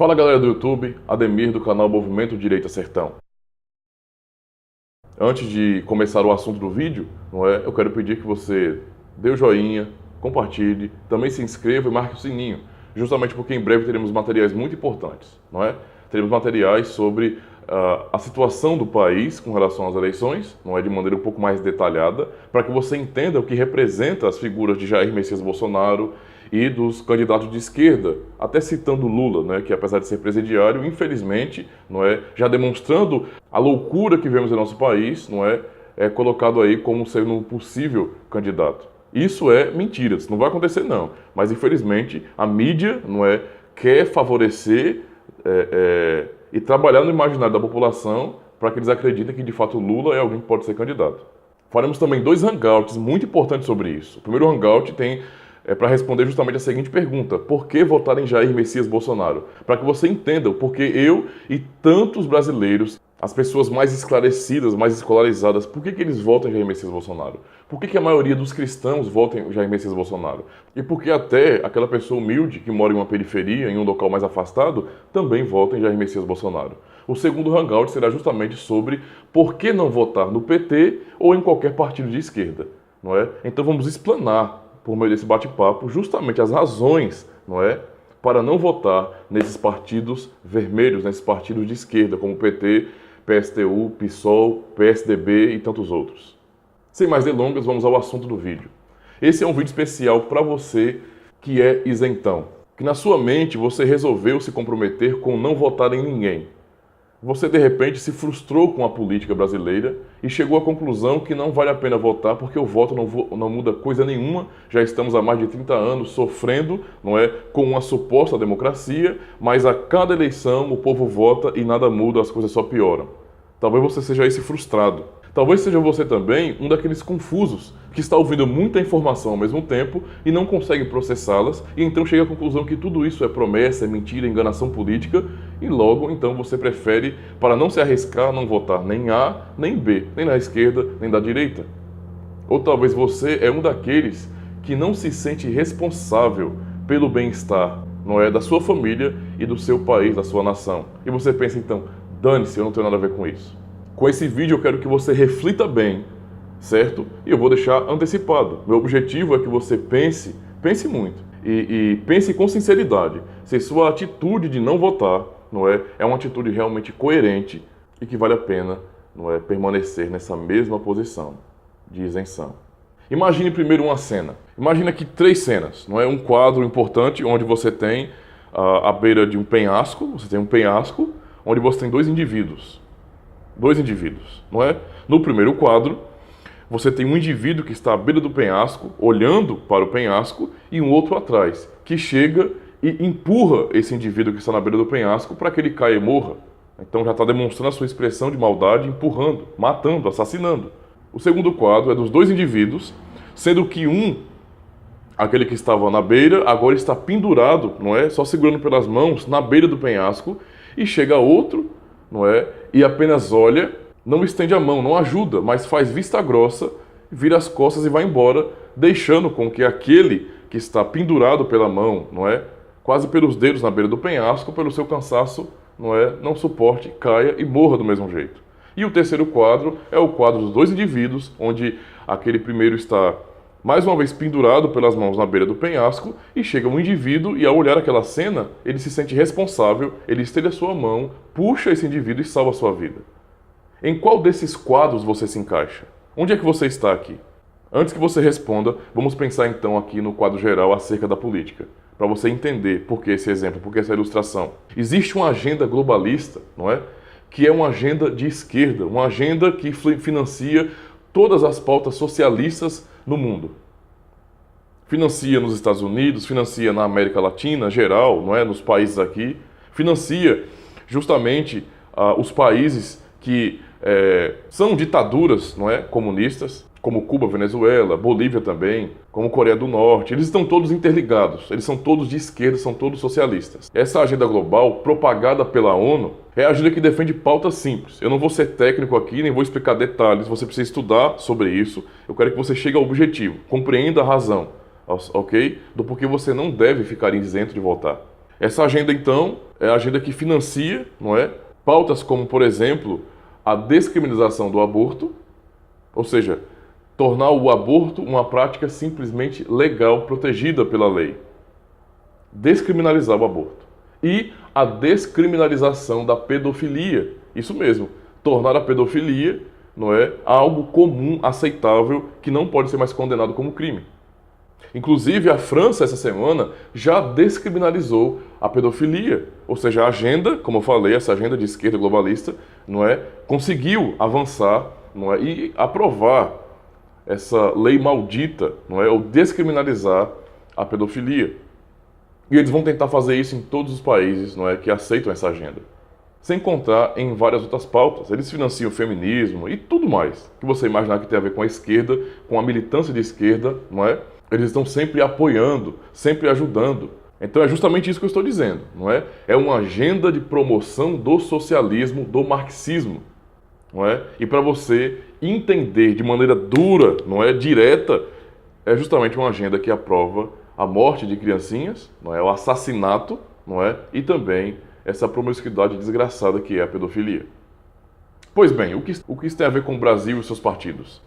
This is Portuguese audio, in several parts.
Fala galera do YouTube, Ademir do canal Movimento Direita Sertão. Antes de começar o assunto do vídeo, eu quero pedir que você dê o joinha, compartilhe, também se inscreva e marque o sininho, justamente porque em breve teremos materiais muito importantes, Teremos materiais sobre a situação do país com relação às eleições, de maneira um pouco mais detalhada, para que você entenda o que representa as figuras de Jair Messias Bolsonaro e dos candidatos de esquerda, até citando Lula, que apesar de ser presidiário, infelizmente, já demonstrando a loucura que vemos em nosso país, é colocado aí como sendo um possível candidato. Isso é mentira, isso não vai acontecer não, mas infelizmente a mídia, quer favorecer e trabalhar no imaginário da população para que eles acreditem que de fato Lula é alguém que pode ser candidato. Faremos também 2 hangouts muito importantes sobre isso. O primeiro hangout é para responder justamente a seguinte pergunta: por que votar em Jair Messias Bolsonaro? Para que você entenda o porquê eu e tantos brasileiros, as pessoas mais esclarecidas, mais escolarizadas, por que eles votam em Jair Messias Bolsonaro? Por que a maioria dos cristãos votam em Jair Messias Bolsonaro? E por que até aquela pessoa humilde que mora em uma periferia, em um local mais afastado, também vota em Jair Messias Bolsonaro? O segundo hangout será justamente sobre por que não votar no PT ou em qualquer partido de esquerda, Então vamos explanar, por meio desse bate-papo, justamente as razões, para não votar nesses partidos vermelhos, nesses partidos de esquerda, como PT, PSTU, PSOL, PSDB e tantos outros. Sem mais delongas, vamos ao assunto do vídeo. Esse é um vídeo especial para você que é isentão, que na sua mente você resolveu se comprometer com não votar em ninguém. Você de repente se frustrou com a política brasileira e chegou à conclusão que não vale a pena votar porque o voto não muda coisa nenhuma. Já estamos há mais de 30 anos sofrendo, com uma suposta democracia, mas a cada eleição o povo vota e nada muda, as coisas só pioram. Talvez você seja esse frustrado. Talvez seja você também um daqueles confusos que está ouvindo muita informação ao mesmo tempo e não consegue processá-las e então chega à conclusão que tudo isso é promessa, é mentira, é enganação política e logo então você prefere, para não se arriscar, não votar nem A, nem B, nem na esquerda, nem da direita. Ou talvez você é um daqueles que não se sente responsável pelo bem-estar, da sua família e do seu país, da sua nação. E você pensa então, dane-se, eu não tenho nada a ver com isso. Com esse vídeo eu quero que você reflita bem, certo? E eu vou deixar antecipado. Meu objetivo é que você pense muito. E pense com sinceridade se sua atitude de não votar, é uma atitude realmente coerente e que vale a pena, permanecer nessa mesma posição de isenção. Imagine primeiro uma cena. Imagine aqui 3 cenas, Um quadro importante onde você tem à beira de um penhasco, onde você tem 2 indivíduos. 2 indivíduos, No primeiro quadro, você tem um indivíduo que está à beira do penhasco, olhando para o penhasco, e um outro atrás, que chega e empurra esse indivíduo que está na beira do penhasco para que ele caia e morra. Então já está demonstrando a sua expressão de maldade, empurrando, matando, assassinando. O segundo quadro é dos 2 indivíduos, sendo que aquele que estava na beira, agora está pendurado, só segurando pelas mãos, na beira do penhasco, e chega outro, e apenas olha, não estende a mão, não ajuda, mas faz vista grossa, vira as costas e vai embora, deixando com que aquele que está pendurado pela mão, quase pelos dedos na beira do penhasco, pelo seu cansaço, não suporte, caia e morra do mesmo jeito. E o terceiro quadro é o quadro dos 2 indivíduos, onde aquele primeiro está mais uma vez pendurado pelas mãos na beira do penhasco, e chega um indivíduo e ao olhar aquela cena, ele se sente responsável, ele estende a sua mão, puxa esse indivíduo e salva a sua vida. Em qual desses quadros você se encaixa? Onde é que você está aqui? Antes que você responda, vamos pensar então aqui no quadro geral acerca da política, para você entender por que esse exemplo, por que essa ilustração. Existe uma agenda globalista, que é uma agenda de esquerda, uma agenda que financia todas as pautas socialistas no mundo. Financia nos Estados Unidos, financia na América Latina, geral, nos países aqui. Financia justamente os países que são ditaduras, comunistas, como Cuba, Venezuela, Bolívia também, como Coreia do Norte. Eles estão todos interligados, eles são todos de esquerda, são todos socialistas. Essa agenda global, propagada pela ONU, é a agenda que defende pautas simples. Eu não vou ser técnico aqui, nem vou explicar detalhes, você precisa estudar sobre isso. Eu quero que você chegue ao objetivo, compreenda a razão, ok? Do porquê você não deve ficar isento de votar. Essa agenda, então, é a agenda que financia, não é? Pautas como, por exemplo, a descriminalização do aborto, ou seja, tornar o aborto uma prática simplesmente legal, protegida pela lei. Descriminalizar o aborto. E a descriminalização da pedofilia. Isso mesmo, tornar a pedofilia, não é, algo comum, aceitável, que não pode ser mais condenado como crime. Inclusive, a França, essa semana, já descriminalizou a pedofilia. Ou seja, a agenda, como eu falei, essa agenda de esquerda globalista, não é, conseguiu avançar, não é, e aprovar essa lei maldita, não é, ou descriminalizar a pedofilia. E eles vão tentar fazer isso em todos os países, não é, que aceitam essa agenda. Sem contar em várias outras pautas. Eles financiam o feminismo e tudo mais que você imaginar que tem a ver com a esquerda, com a militância de esquerda, não é? Eles estão sempre apoiando, sempre ajudando. Então é justamente isso que eu estou dizendo, não é? É uma agenda de promoção do socialismo, do marxismo, não é? E para você entender de maneira dura, não é, direta, é justamente uma agenda que aprova a morte de criancinhas, não é, o assassinato, não é, e também essa promiscuidade desgraçada que é a pedofilia. Pois bem, o que isso tem a ver com o Brasil e seus partidos?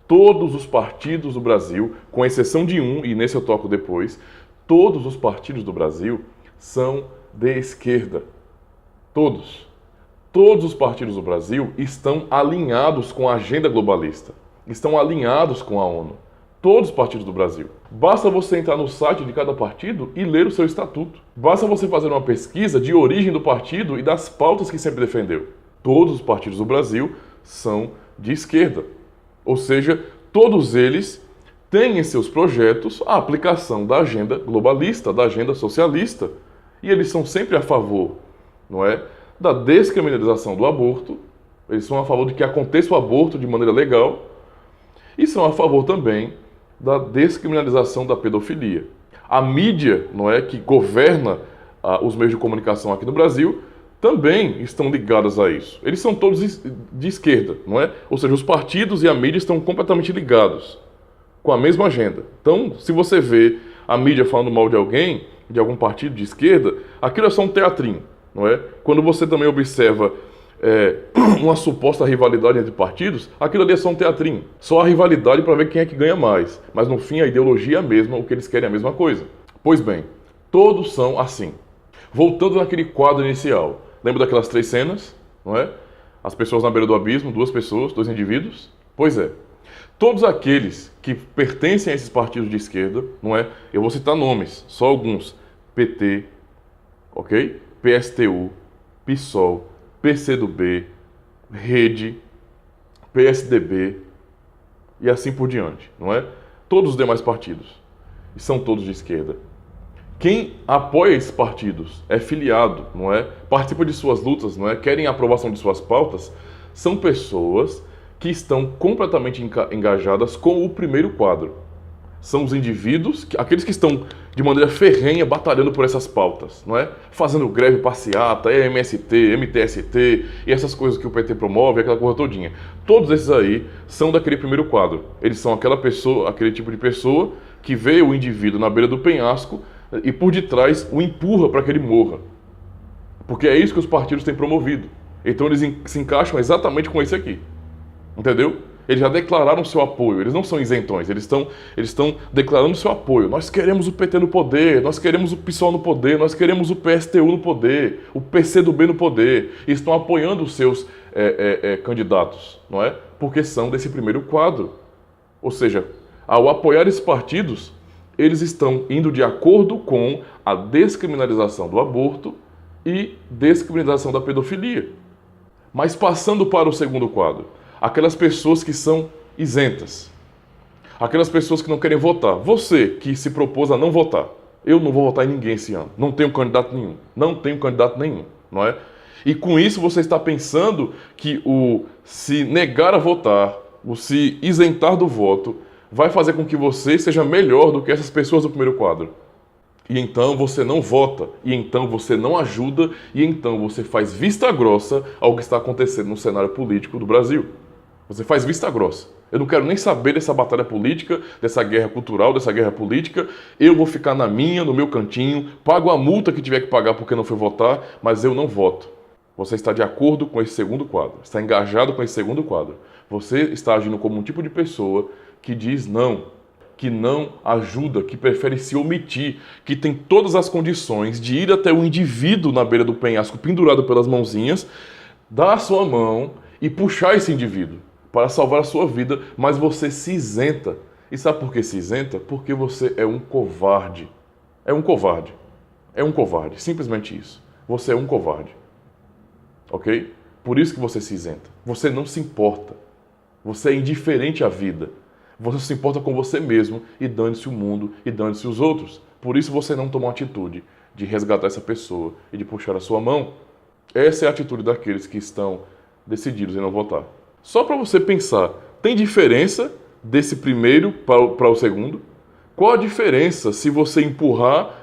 Todos os partidos do Brasil, com exceção de um, e nesse eu toco depois, todos os partidos do Brasil são de esquerda. Todos. Todos os partidos do Brasil estão alinhados com a agenda globalista. Estão alinhados com a ONU. Todos os partidos do Brasil. Basta você entrar no site de cada partido e ler o seu estatuto. Basta você fazer uma pesquisa de origem do partido e das pautas que sempre defendeu. Todos os partidos do Brasil são de esquerda. Ou seja, todos eles têm em seus projetos a aplicação da agenda globalista, da agenda socialista. E eles são sempre a favor, não é, da descriminalização do aborto. Eles são a favor de que aconteça o aborto de maneira legal. E são a favor também da descriminalização da pedofilia. A mídia, não é, que governa os meios de comunicação aqui no Brasil, também estão ligados a isso. Eles são todos de esquerda, não é? Ou seja, os partidos e a mídia estão completamente ligados com a mesma agenda. Então, se você vê a mídia falando mal de alguém, de algum partido de esquerda, aquilo é só um teatrinho, não é? Quando você também observa uma suposta rivalidade entre partidos, aquilo ali é só um teatrinho. Só a rivalidade para ver quem é que ganha mais. Mas no fim a ideologia é a mesma, o que eles querem é a mesma coisa. Pois bem, todos são assim. Voltando naquele quadro inicial, lembra daquelas 3 cenas, não é? As pessoas na beira do abismo, 2 pessoas, 2 indivíduos? Pois é. Todos aqueles que pertencem a esses partidos de esquerda, não é? Eu vou citar nomes, só alguns. PT, ok? PSTU, PSOL, PCdoB, Rede, PSDB e assim por diante, não é? Todos os demais partidos. E são todos de esquerda. Quem apoia esses partidos é filiado, não é? Participa de suas lutas, não é? Querem a aprovação de suas pautas, são pessoas que estão completamente engajadas com o primeiro quadro. São os indivíduos, aqueles que estão de maneira ferrenha batalhando por essas pautas, não é? Fazendo greve passeata, MST, MTST e essas coisas que o PT promove, aquela coisa todinha. Todos esses aí são daquele primeiro quadro. Eles são aquela pessoa, aquele tipo de pessoa que vê o indivíduo na beira do penhasco e por detrás o empurra para que ele morra. Porque é isso que os partidos têm promovido. Então eles se encaixam exatamente com esse aqui. Entendeu? Eles já declararam seu apoio, eles não são isentões, eles estão declarando seu apoio. Nós queremos o PT no poder, nós queremos o PSOL no poder, nós queremos o PSTU no poder, o PCdoB no poder. E estão apoiando os seus candidatos, não é? Porque são desse primeiro quadro. Ou seja, ao apoiar esses partidos, eles estão indo de acordo com a descriminalização do aborto e descriminalização da pedofilia. Mas passando para o segundo quadro, aquelas pessoas que são isentas, aquelas pessoas que não querem votar. Você que se propôs a não votar, eu não vou votar em ninguém esse ano, não tenho candidato nenhum, não é? E com isso você está pensando que o se negar a votar, o se isentar do voto, vai fazer com que você seja melhor do que essas pessoas do primeiro quadro. E então você não vota, e então você não ajuda, e então você faz vista grossa ao que está acontecendo no cenário político do Brasil. Você faz vista grossa. Eu não quero nem saber dessa batalha política, dessa guerra cultural, dessa guerra política. Eu vou ficar na minha, no meu cantinho, pago a multa que tiver que pagar porque não foi votar, mas eu não voto. Você está de acordo com esse segundo quadro, está engajado com esse segundo quadro. Você está agindo como um tipo de pessoa que diz não, que não ajuda, que prefere se omitir, que tem todas as condições de ir até o indivíduo na beira do penhasco, pendurado pelas mãozinhas, dar a sua mão e puxar esse indivíduo para salvar a sua vida, mas você se isenta. E sabe por que se isenta? Porque você é um covarde. É um covarde. É um covarde. Simplesmente isso. Você é um covarde. Ok? Por isso que você se isenta. Você não se importa. Você é indiferente à vida. Você se importa com você mesmo e dane-se o mundo e dane-se os outros. Por isso você não toma a atitude de resgatar essa pessoa e de puxar a sua mão. Essa é a atitude daqueles que estão decididos em não votar. Só para você pensar, tem diferença desse primeiro para o segundo? Qual a diferença se você empurrar,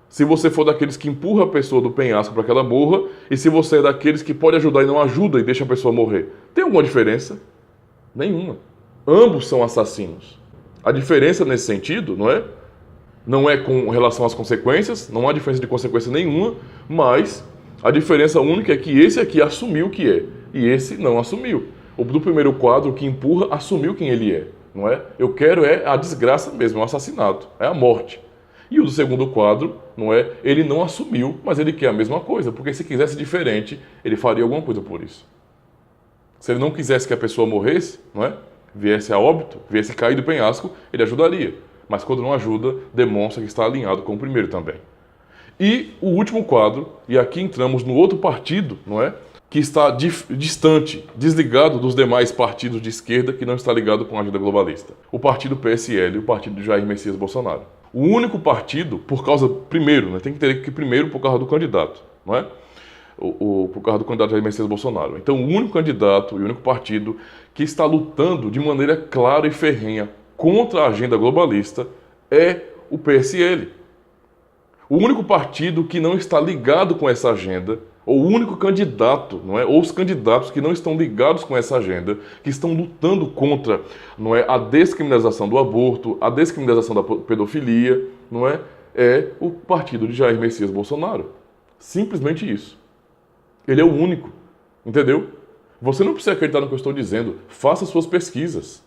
se você for daqueles que empurra a pessoa do penhasco para que ela morra, e se você é daqueles que pode ajudar e não ajuda e deixa a pessoa morrer? Tem alguma diferença? Nenhuma. Ambos são assassinos. A diferença nesse sentido, não é? Não é com relação às consequências, não há diferença de consequência nenhuma, mas a diferença única é que esse aqui assumiu o que é, e esse não assumiu. O do primeiro quadro, que empurra, assumiu quem ele é, não é? Eu quero é a desgraça mesmo, é o assassinato, é a morte. E o do segundo quadro, não é? Ele não assumiu, mas ele quer a mesma coisa, porque se quisesse diferente, ele faria alguma coisa por isso. Se ele não quisesse que a pessoa morresse, não é? Viesse a óbito, viesse cair do penhasco, ele ajudaria. Mas quando não ajuda, demonstra que está alinhado com o primeiro também. E o último quadro, e aqui entramos no outro partido, não é? Que está distante, desligado dos demais partidos de esquerda que não está ligado com a agenda globalista. O partido PSL, o partido de Jair Messias Bolsonaro. O único partido, por causa, primeiro, né, tem que entender que primeiro por causa do candidato, não é? Por causa do candidato Jair Messias Bolsonaro. Então, o único candidato e o único partido que está lutando de maneira clara e ferrenha contra a agenda globalista é o PSL. O único partido que não está ligado com essa agenda, ou o único candidato, não é? Ou os candidatos que não estão ligados com essa agenda, que estão lutando contra, não é, a descriminalização do aborto, a descriminalização da pedofilia, não é? É o partido de Jair Messias Bolsonaro. Simplesmente isso. Ele é o único, entendeu? Você não precisa acreditar no que eu estou dizendo, faça suas pesquisas,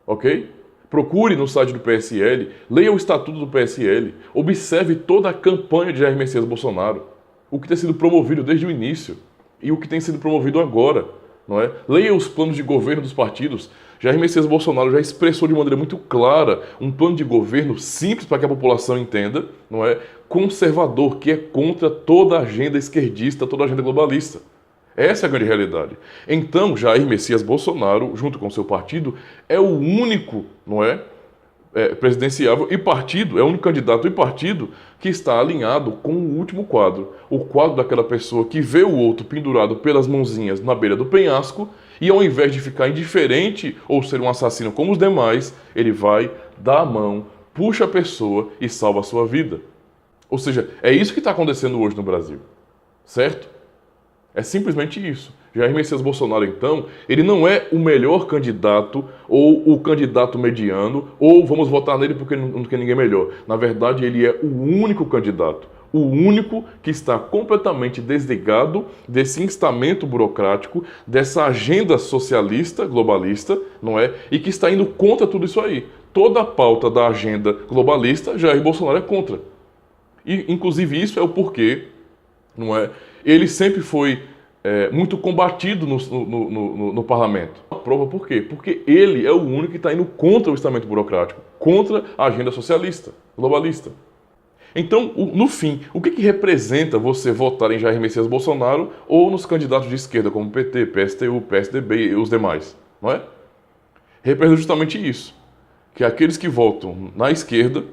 ok? Procure no site do PSL, leia o estatuto do PSL, observe toda a campanha de Jair Messias Bolsonaro, o que tem sido promovido desde o início e o que tem sido promovido agora, não é? Leia os planos de governo dos partidos. Jair Messias Bolsonaro já expressou de maneira muito clara um plano de governo simples para que a população entenda, não é? Conservador, que é contra toda a agenda esquerdista, toda a agenda globalista. Essa é a grande realidade. Então, Jair Messias Bolsonaro, junto com seu partido, é o único, não é, presidenciável e partido, é o único candidato e partido que está alinhado com o último quadro. O quadro daquela pessoa que vê o outro pendurado pelas mãozinhas na beira do penhasco e ao invés de ficar indiferente ou ser um assassino como os demais, ele vai, dá a mão, puxa a pessoa e salva a sua vida. Ou seja, é isso que está acontecendo hoje no Brasil, certo? É simplesmente isso. Jair Messias Bolsonaro, então, ele não é o melhor candidato ou o candidato mediano ou vamos votar nele porque não tem ninguém melhor. Na verdade, ele é o único candidato, o único que está completamente desligado desse instamento burocrático, dessa agenda socialista, globalista, não é? E que está indo contra tudo isso aí. Toda a pauta da agenda globalista, Jair Bolsonaro é contra. E, inclusive, isso é o porquê, não é? Ele sempre foi muito combatido no parlamento. A prova por quê? Porque ele é o único que está indo contra o estamento burocrático, contra a agenda socialista, globalista. Então, no fim, o que representa você votar em Jair Messias Bolsonaro ou nos candidatos de esquerda, como PT, PSTU, PSDB e os demais? Não é? Representa justamente isso, que aqueles que votam na esquerda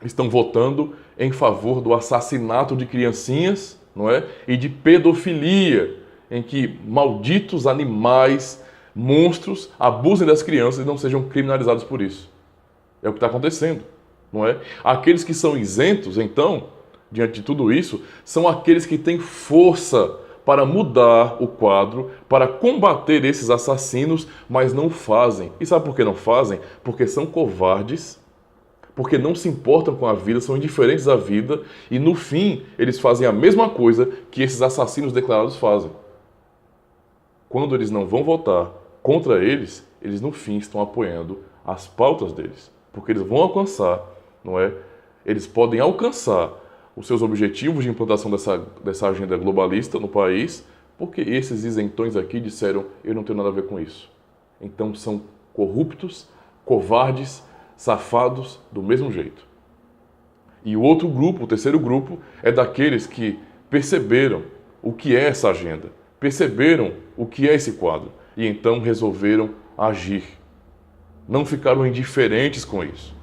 estão votando em favor do assassinato de criancinhas, não é? E de pedofilia, em que malditos animais, monstros, abusem das crianças e não sejam criminalizados por isso. É o que está acontecendo, não é? Aqueles que são isentos, então, diante de tudo isso, são aqueles que têm força para mudar o quadro, para combater esses assassinos, mas não fazem. E sabe por que não fazem? Porque são covardes, porque não se importam com a vida, são indiferentes à vida, e no fim eles fazem a mesma coisa que esses assassinos declarados fazem. Quando eles não vão votar contra eles, eles no fim estão apoiando as pautas deles, porque eles vão alcançar, não é? Eles podem alcançar os seus objetivos de implantação dessa agenda globalista no país, porque esses isentões aqui disseram, eu não tenho nada a ver com isso. Então são corruptos, covardes, safados do mesmo jeito. E o outro grupo, o terceiro grupo, é daqueles que perceberam o que é essa agenda, perceberam o que é esse quadro e então resolveram agir. Não ficaram indiferentes com isso.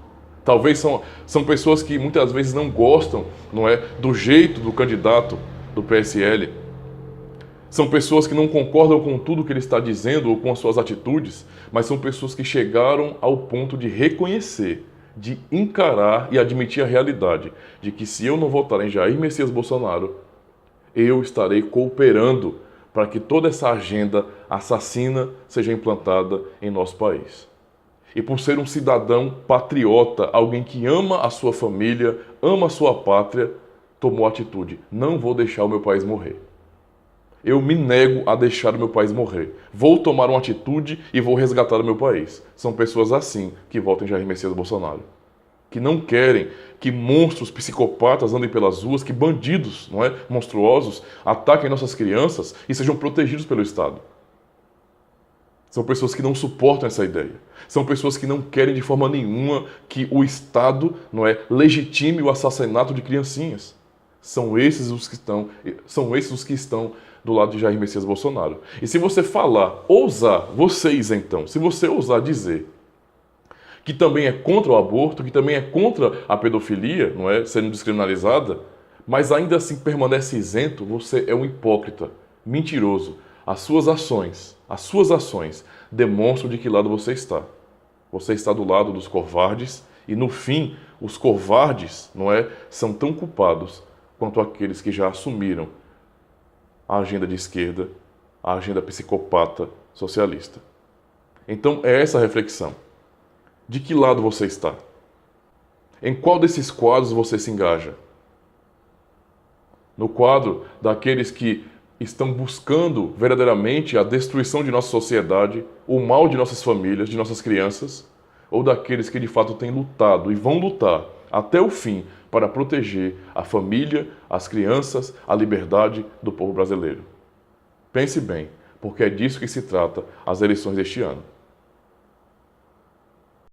Talvez são pessoas que muitas vezes não gostam, não é, do jeito do candidato do PSL. São pessoas que não concordam com tudo que ele está dizendo ou com as suas atitudes, mas são pessoas que chegaram ao ponto de reconhecer, de encarar e admitir a realidade de que se eu não votar em Jair Messias Bolsonaro, eu estarei cooperando para que toda essa agenda assassina seja implantada em nosso país. E por ser um cidadão patriota, alguém que ama a sua família, ama a sua pátria, tomou a atitude: não vou deixar o meu país morrer. Eu me nego a deixar o meu país morrer. Vou tomar uma atitude e vou resgatar o meu país. São pessoas assim que votam em Jair Messias Bolsonaro. Que não querem que monstros psicopatas andem pelas ruas, que bandidos, não é, monstruosos, ataquem nossas crianças e sejam protegidos pelo Estado. São pessoas que não suportam essa ideia. São pessoas que não querem de forma nenhuma que o Estado, não é, legitime o assassinato de criancinhas. São esses os que estão do lado de Jair Messias Bolsonaro. E se você ousar, vocês então, se você ousar dizer que também é contra o aborto, que também é contra a pedofilia, não é, sendo descriminalizada, mas ainda assim permanece isento, você é um hipócrita, mentiroso. As suas ações demonstram de que lado você está. Você está do lado dos covardes e no fim, os covardes, não é, são tão culpados quanto aqueles que já assumiram a agenda de esquerda, a agenda psicopata socialista. Então é essa a reflexão. De que lado você está? Em qual desses quadros você se engaja? No quadro daqueles que estão buscando verdadeiramente a destruição de nossa sociedade, o mal de nossas famílias, de nossas crianças, ou daqueles que de fato têm lutado e vão lutar até o fim para proteger a família, as crianças, a liberdade do povo brasileiro? Pense bem, porque é disso que se trata as eleições deste ano.